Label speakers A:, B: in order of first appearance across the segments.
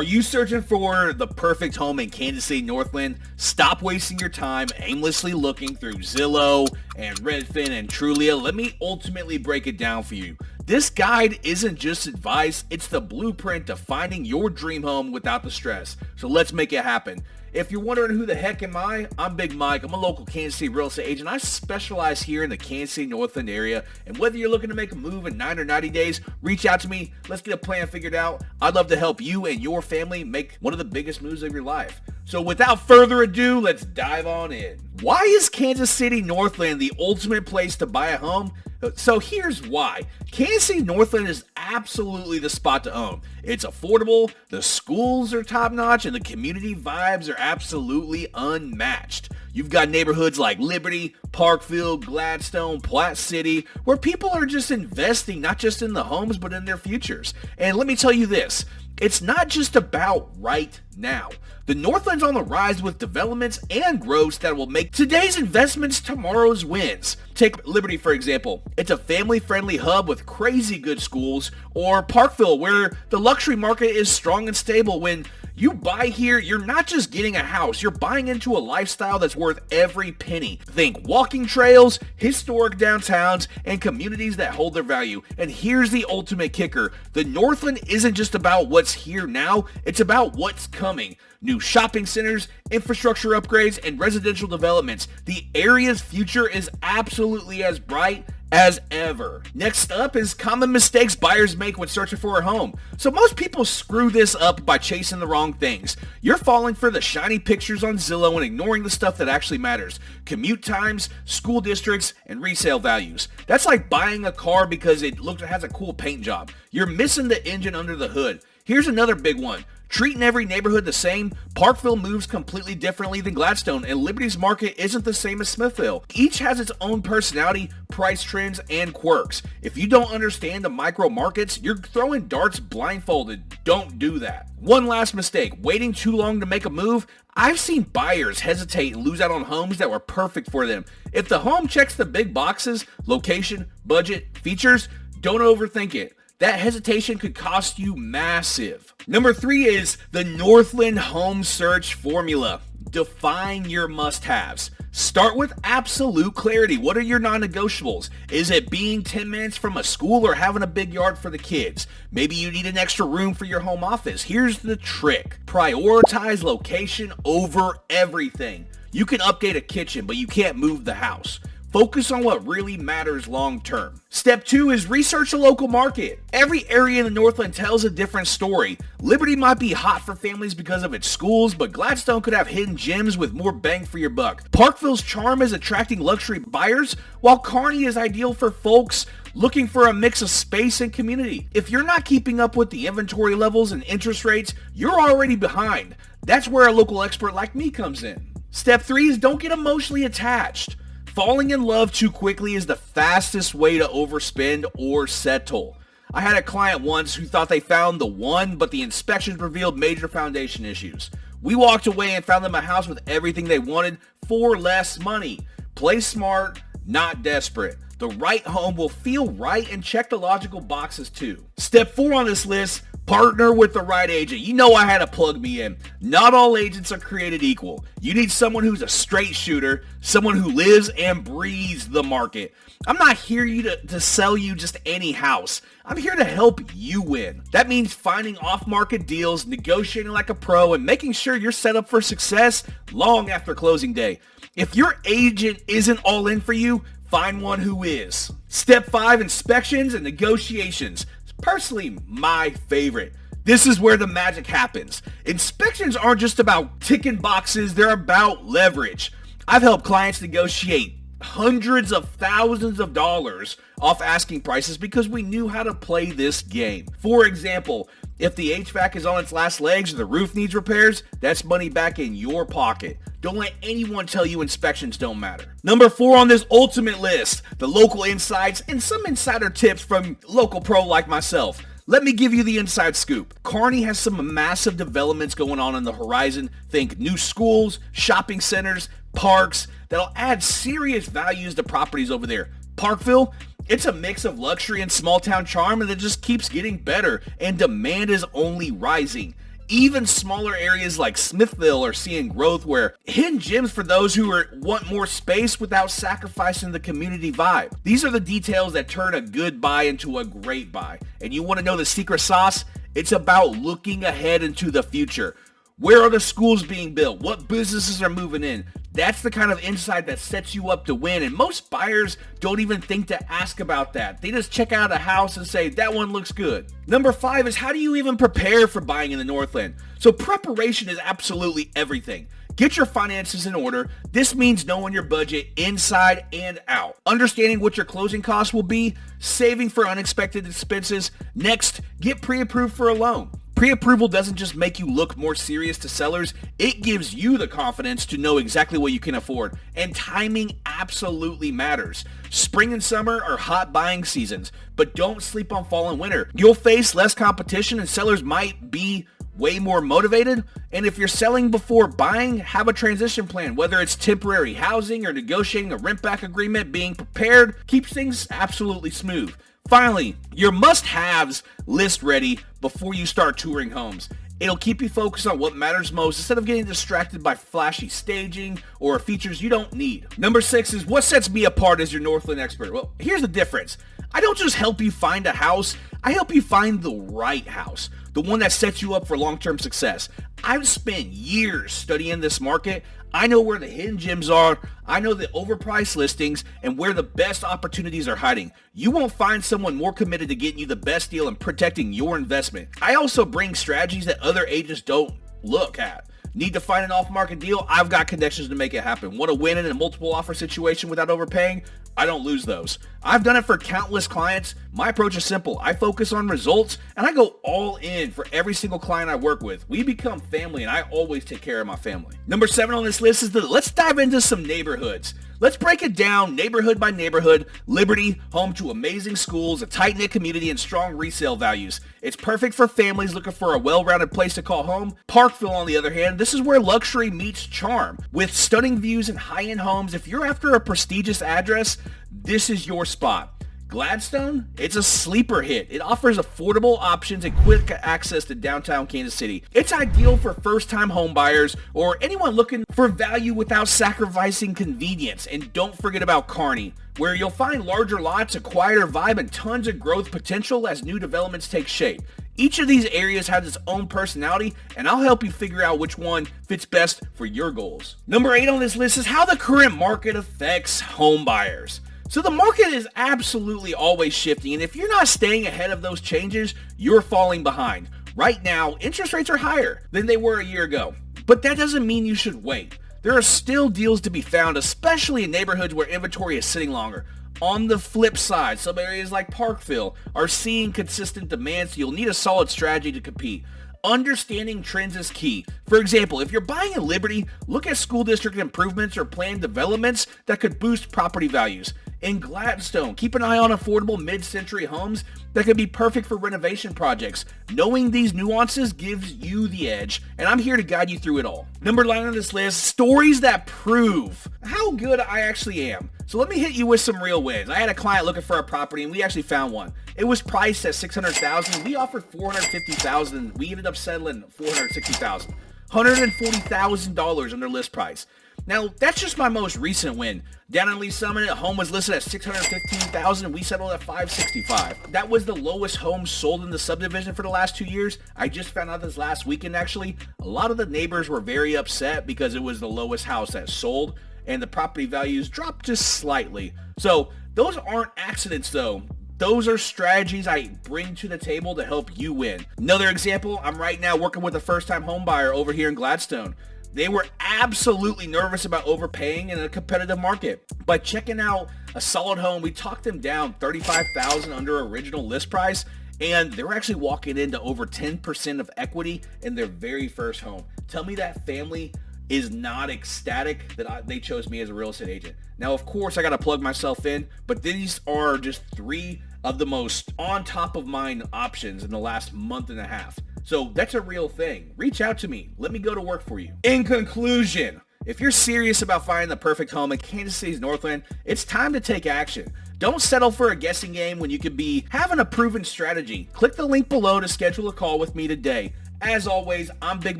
A: Are you searching for the perfect home in Kansas City Northland? Stop wasting your time aimlessly looking through Zillow and Redfin and Trulia. Let me ultimately break it down for you. This guide isn't just advice, it's the blueprint to finding your dream home without the stress. So let's make it happen. If you're wondering who the heck am I, I'm Big Mike. I'm a local Kansas City real estate agent. I specialize here in the Kansas City Northland area. And whether you're looking to make a move in 9 or 90 days, reach out to me. Let's get a plan figured out. I'd love to help you and your family make one of the biggest moves of your life. So without further ado, let's dive on in. Why is Kansas City Northland the ultimate place to buy a home? So here's why. Kansas City Northland is absolutely the spot to own. It's affordable, the schools are top-notch, and the community vibes are absolutely unmatched. You've got neighborhoods like Liberty, Parkville, Gladstone, Platte City, where people are just investing not just in the homes, but in their futures. And let me tell you this, it's not just about right now. The Northland's on the rise with developments and growths that will make today's investments tomorrow's wins. Take Liberty, for example. It's a family-friendly hub with crazy good schools, or Parkville, where the luxury market is strong and stable. When you buy here, you're not just getting a house, you're buying into a lifestyle that's worth every penny. Think walking trails, historic downtowns, and communities that hold their value. And here's the ultimate kicker. The Northland isn't just about what's here now, it's about what's coming. New shopping centers, infrastructure upgrades, and residential developments. The area's future is absolutely as bright as ever. Next up is common mistakes buyers make when searching for a home. So most people screw this up by chasing the wrong things. You're falling for the shiny pictures on Zillow and ignoring the stuff that actually matters. Commute times, school districts, and resale values. That's like buying a car because it has a cool paint job. You're missing the engine under the hood. Here's another big one. Treating every neighborhood the same, Parkville moves completely differently than Gladstone, and Liberty's market isn't the same as Smithville. Each has its own personality, price trends, and quirks. If you don't understand the micro markets, you're throwing darts blindfolded. Don't do that. One last mistake, waiting too long to make a move. I've seen buyers hesitate and lose out on homes that were perfect for them. If the home checks the big boxes, location, budget, features, don't overthink it. That hesitation could cost you massive. Number 3 is the Northland Home Search Formula. Define your must-haves. Start with absolute clarity. What are your non-negotiables? Is it being 10 minutes from a school or having a big yard for the kids? Maybe you need an extra room for your home office. Here's the trick. Prioritize location over everything. You can update a kitchen, but you can't move the house. Focus on what really matters long term. Step 2 is research a local market. Every area in the Northland tells a different story. Liberty might be hot for families because of its schools, but Gladstone could have hidden gems with more bang for your buck. Parkville's charm is attracting luxury buyers, while Kearney is ideal for folks looking for a mix of space and community. If you're not keeping up with the inventory levels and interest rates, you're already behind. That's where a local expert like me comes in. Step 3 is don't get emotionally attached. Falling in love too quickly is the fastest way to overspend or settle. I had a client once who thought they found the one, but the inspections revealed major foundation issues. We walked away and found them a house with everything they wanted for less money. Play smart, not desperate. The right home will feel right and check the logical boxes too. Step 4 on this list, partner with the right agent. You know I had to plug me in. Not all agents are created equal. You need someone who's a straight shooter, someone who lives and breathes the market. I'm not here to sell you just any house. I'm here to help you win. That means finding off-market deals, negotiating like a pro, and making sure you're set up for success long after closing day. If your agent isn't all in for you, find one who is. Step 5, inspections and negotiations. Personally, my favorite. This is where the magic happens. Inspections aren't just about ticking boxes, they're about leverage. I've helped clients negotiate hundreds of thousands of dollars off asking prices because we knew how to play this game. For example, if the HVAC is on its last legs or the roof needs repairs, that's money back in your pocket. Don't let anyone tell you inspections don't matter. Number 4 on this ultimate list, the local insights and some insider tips from local pro like myself. Let me give you the inside scoop. Kearney has some massive developments going on the horizon. Think new schools, shopping centers, parks that'll add serious values to properties over there. Parkville, it's a mix of luxury and small town charm, and it just keeps getting better, and demand is only rising. Even smaller areas like Smithville are seeing growth, where hidden gems for those who want more space without sacrificing the community vibe. These are the details that turn a good buy into a great buy. And you want to know the secret sauce? It's about looking ahead into the future. Where are the schools being built? What businesses are moving in? That's the kind of insight that sets you up to win, and most buyers don't even think to ask about that. They just check out a house and say, that one looks good. Number 5 is, how do you even prepare for buying in the Northland? So preparation is absolutely everything. Get your finances in order. This means knowing your budget inside and out. Understanding what your closing costs will be, saving for unexpected expenses. Next, get pre-approved for a loan. Pre-approval doesn't just make you look more serious to sellers, it gives you the confidence to know exactly what you can afford. And timing absolutely matters. Spring and summer are hot buying seasons, but don't sleep on fall and winter. You'll face less competition and sellers might be way more motivated. And if you're selling before buying, have a transition plan, whether it's temporary housing or negotiating a rent-back agreement. Being prepared keeps things absolutely smooth. Finally, your must-haves list ready before you start touring homes. It'll keep you focused on what matters most instead of getting distracted by flashy staging or features you don't need. Number 6 is, what sets me apart as your Northland expert? Well, here's the difference. I don't just help you find a house, I help you find the right house, the one that sets you up for long-term success. I've spent years studying this market. I know where the hidden gems are, I know the overpriced listings, and where the best opportunities are hiding. You won't find someone more committed to getting you the best deal and protecting your investment. I also bring strategies that other agents don't look at. Need to find an off-market deal? I've got connections to make it happen. Want to win in a multiple offer situation without overpaying? I don't lose those. I've done it for countless clients. My approach is simple. I focus on results and I go all in for every single client I work with. We become family and I always take care of my family. Number 7 on this list is let's dive into some neighborhoods. Let's break it down neighborhood by neighborhood. Liberty, home to amazing schools, a tight-knit community, and strong resale values. It's perfect for families looking for a well-rounded place to call home. Parkville, on the other hand, this is where luxury meets charm. With stunning views and high-end homes, if you're after a prestigious address, this is your spot. Gladstone, it's a sleeper hit. It offers affordable options and quick access to downtown Kansas City. It's ideal for first-time home buyers or anyone looking for value without sacrificing convenience. And don't forget about Kearney, where you'll find larger lots, a quieter vibe, and tons of growth potential as new developments take shape. Each of these areas has its own personality, and I'll help you figure out which one fits best for your goals. Number 8 on this list is how the current market affects home buyers. So the market is absolutely always shifting, and if you're not staying ahead of those changes, you're falling behind. Right now, interest rates are higher than they were a year ago, but that doesn't mean you should wait. There are still deals to be found, especially in neighborhoods where inventory is sitting longer. On the flip side, some areas like Parkville are seeing consistent demand, so you'll need a solid strategy to compete. Understanding trends is key. For example, if you're buying in Liberty, look at school district improvements or planned developments that could boost property values. In Gladstone, keep an eye on affordable mid-century homes that could be perfect for renovation projects. Knowing these nuances gives you the edge, and I'm here to guide you through it all. Number 9 on this list, stories that prove how good I actually am. So let me hit you with some real wins. I had a client looking for a property, and we actually found one. It was priced at $600,000. We offered $450,000. We ended up settling $460,000. $140,000 under list price. Now, that's just my most recent win. Down in Lee Summit, a home was listed at $615,000 and we settled at $565,000. That was the lowest home sold in the subdivision for the last 2 years. I just found out this last weekend, actually. A lot of the neighbors were very upset because it was the lowest house that sold and the property values dropped just slightly. So those aren't accidents, though. Those are strategies I bring to the table to help you win. Another example, I'm right now working with a first-time home buyer over here in Gladstone. They were absolutely nervous about overpaying in a competitive market. By checking out a solid home, we talked them down $35,000 under original list price, and they were actually walking into over 10% of equity in their very first home. Tell me that family is not ecstatic that they chose me as a real estate agent. Now, of course, I got to plug myself in, but these are just 3 of the most on top of mind options in the last month and a half. So that's a real thing. Reach out to me. Let me go to work for you. In conclusion, if you're serious about finding the perfect home in Kansas City's Northland, it's time to take action. Don't settle for a guessing game when you could be having a proven strategy. Click the link below to schedule a call with me today. As always, I'm Big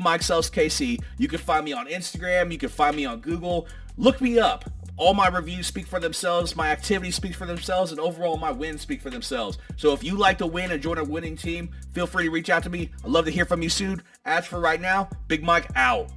A: Mike Sells KC. You can find me on Instagram. You can find me on Google. Look me up. All my reviews speak for themselves, my activities speak for themselves, and overall my wins speak for themselves. So if you like to win and join a winning team, feel free to reach out to me. I'd love to hear from you soon. As for right now, Big Mike out.